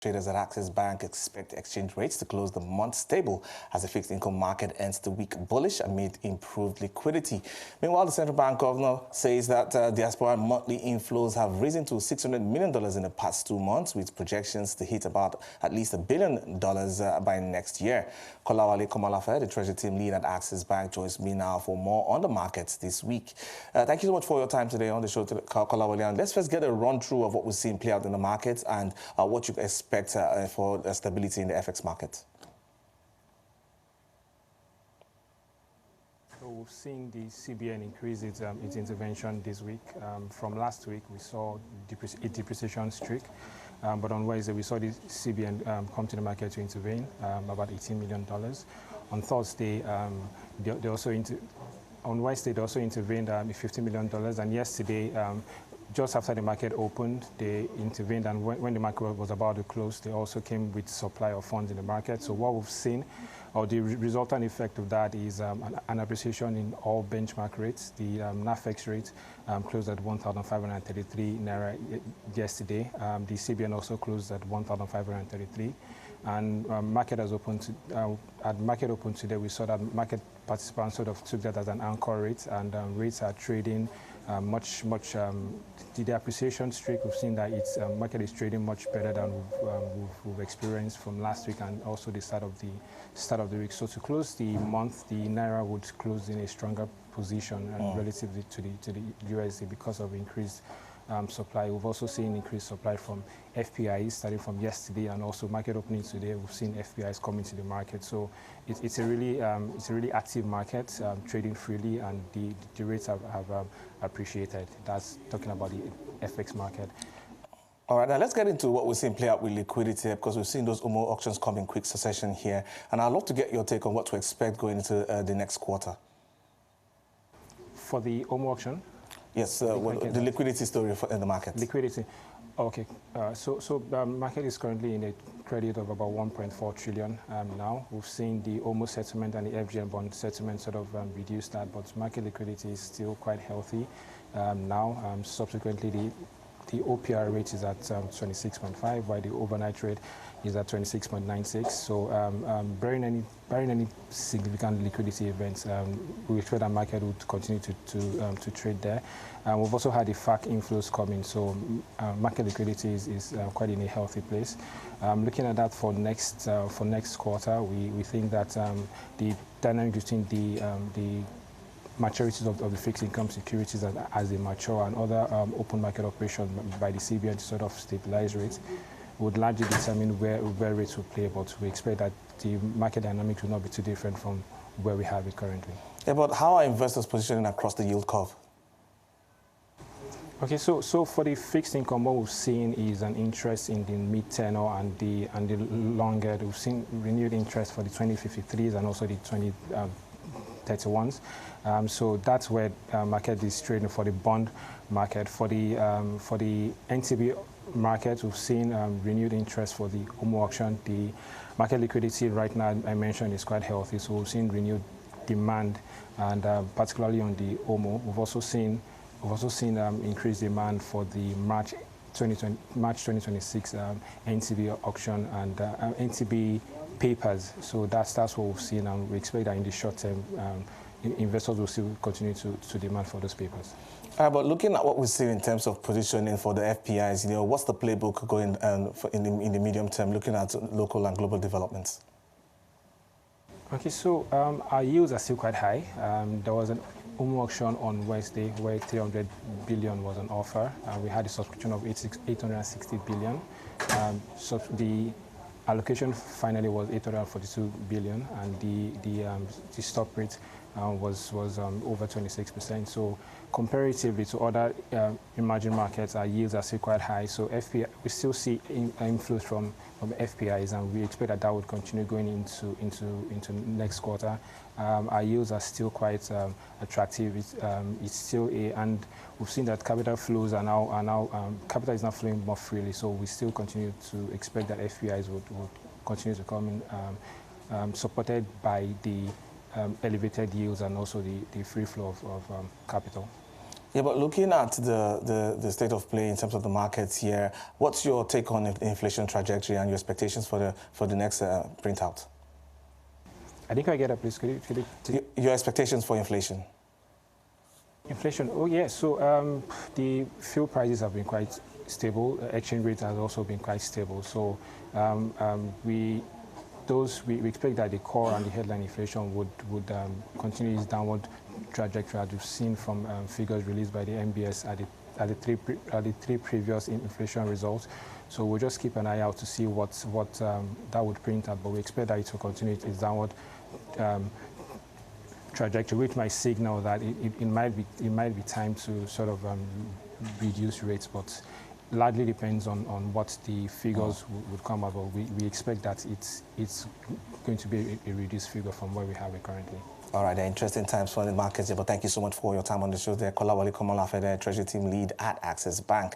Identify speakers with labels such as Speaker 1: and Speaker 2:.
Speaker 1: Traders at Access Bank expect exchange rates to close the month stable as the fixed income market ends the week bullish amid improved liquidity. Meanwhile, the central bank governor says that diaspora monthly inflows have risen to $600 million in the past 2 months, with projections to hit about at least $1 billion by next year. Kolawole Komolafe, the Treasury Team Lead at Access Bank, joins me now for more on the markets this week. Thank you so much for your time today on the show, Kolawole. And let's first get a run-through of what we're seeing play out in the markets and what you expect for stability in the FX market.
Speaker 2: So we've seen the CBN increase its intervention this week. From last week, we saw a depreciation streak, but on Wednesday, we saw the CBN come to the market to intervene, about $18 million. On Thursday, on Wednesday, they also intervened $50 million, and yesterday, just after the market opened, they intervened, and when the market was about to close, they also came with supply of funds in the market. So what we've seen, or the resultant effect of that, is an appreciation in all benchmark rates. The NAFEX rate closed at 1,533 Naira yesterday. The CBN also closed at 1,533. And market has opened at market open today, we saw that market participants sort of took that as an anchor rate, and rates are trading the appreciation streak. We've seen that its market is trading much better than we've experienced from last week and also the start of the week. So to close the month, the Naira would close in a stronger position relatively to the USD because of increased supply. We've also seen increased supply from FPIs starting from yesterday, and also market opening today. We've seen FPIs coming to the market, so it's a really active market, trading freely, and the rates have appreciated. That's talking about the FX market.
Speaker 1: All right, now let's get into what we're seeing play out with liquidity, because we've seen those OMO auctions come in quick succession here, and I'd love to get your take on what to expect going into the next quarter.
Speaker 2: For the OMO auction?
Speaker 1: Yes, the liquidity story in the market.
Speaker 2: Liquidity. Okay. So market is currently in a credit of about 1.4 trillion now. We've seen the OMO settlement and the FGN bond settlement sort of reduce that, but market liquidity is still quite healthy now. Subsequently, the OPR rate is at 26.5, while the overnight rate is at 26.96. So barring any significant liquidity events, we expect that market would continue to trade there. We've also had the FAC inflows coming, so market liquidity is quite in a healthy place. Looking at that for next quarter, we think that the dynamic between the maturities of the fixed income securities as they mature and other open market operations by the CBN to sort of stabilize rates would largely determine where rates will play, but we expect that the market dynamics will not be too different from where we have it currently.
Speaker 1: Yeah, but how are investors positioning across the yield curve?
Speaker 2: Okay, so for the fixed income, what we've seen is an interest in the mid-tenor and the longer. We've seen renewed interest for the 2053s and also the 2031s. So that's where market is trading for the bond market. For the NTB market, we've seen renewed interest for the OMO auction. The market liquidity right now, I mentioned, is quite healthy. So we've seen renewed demand, and particularly on the OMO. We've also seen increased demand for the March 2026 NTB auction and NTB papers. So that's what we've seen, and we expect that in the short term, investors will still continue to demand for those papers.
Speaker 1: But looking at what we see in terms of positioning for the FPIs, what's the playbook going in the medium term, looking at local and global developments?
Speaker 2: Okay, so our yields are still quite high. There was an OMO auction on Wednesday where 300 billion was on offer. We had a subscription of 860 billion. So the allocation finally was 842 billion, and the stop rate was over 26%. So comparatively to other emerging markets, our yields are still quite high. So we still see inflows from FPIs, and we expect that would continue going into next quarter. Our yields are still quite attractive. It's still and we've seen that capital flows are now capital is now flowing more freely. So we still continue to expect that FPIs would continue to come in, supported by the elevated yields and also the free flow of capital.
Speaker 1: Yeah, but looking at the state of play in terms of the markets here, what's your take on the inflation trajectory and your expectations for the next printout?
Speaker 2: I think I get that, please. Could you
Speaker 1: Your expectations for inflation?
Speaker 2: Inflation. Oh, yeah. So the fuel prices have been quite stable. Exchange rate has also been quite stable. So we expect that the core and the headline inflation would continue its downward trajectory, as we've seen from figures released by the MBS at the three previous inflation results. So we'll just keep an eye out to see what that would print out. But we expect that it will continue its downward trajectory, which might signal that it might be time to sort of reduce rates, but largely depends on what the figures would come out. But we expect that it's going to be a reduced figure from where we have it currently.
Speaker 1: All right, interesting times for the markets here, but thank you so much for your time on the show there. Kolawole Komolafe, the Treasury Team Lead at Access Bank.